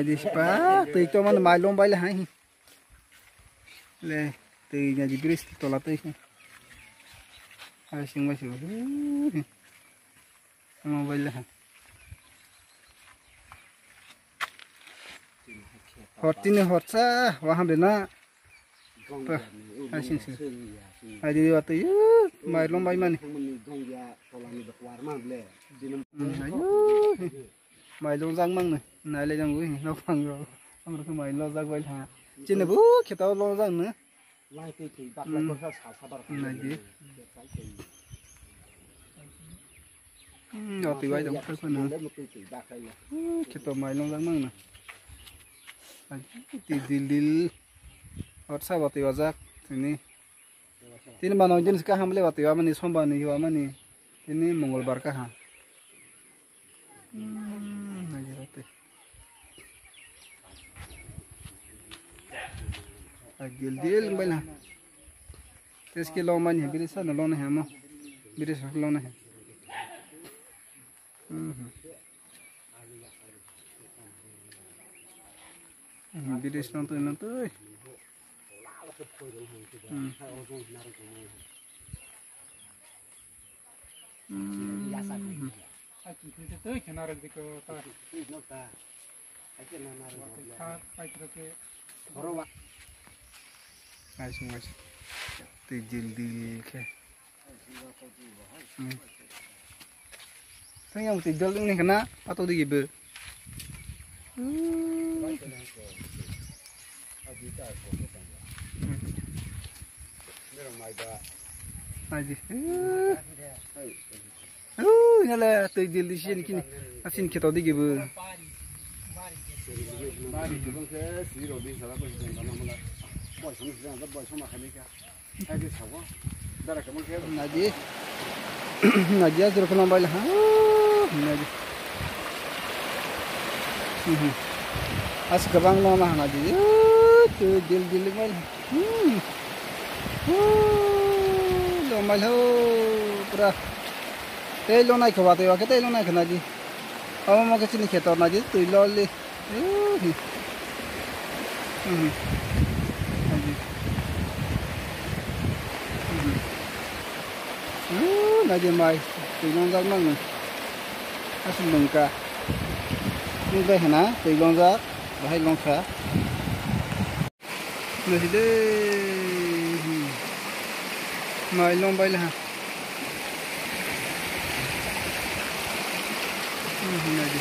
này đi phá từ cho mình mài lông bay là hay này từ nhà gì biết to là từ hay xin mấy số lông bay là hot tin hot sa waham bena hay xin hay đi vào từ mài lông bay mà mày luôn răng măng này này lấy răng cuối nó phăng rồi không được mày lo răng quay thà trên này bố khi tao lo răng nữa này gì rồi từ vậy đồng thôi con nữa khi tao mày lo răng măng này đi ở sao bảo tiêu giác thế này tin mà nói chuyện cái ham lấy bảo tiêu mà này xong bảo này mà này thế này mongol bar cả ha Gil mbay na. Tes ke lo man he birisa na lo na he mo. Birisa lo na he. Birisa na to. Tới khi nào được cái ai xuống từ dil ke saya yang từ dil ini kena atau di gibe aji ini lah từ dil di sini kini asin kita di gibe Naji, Naji aja kalau nampak lah, Naji. As kebang lama Naji, tu jil mal, lama lo, pura. Telo naik kau batu, kita telo naik Naji. Awak mau ke sini kita Naji, tu loli. Naji mai từ long giác nâng này xin mừng cả như vậy hả từ long giác và hay long khá này thì đây mai long bay là này đi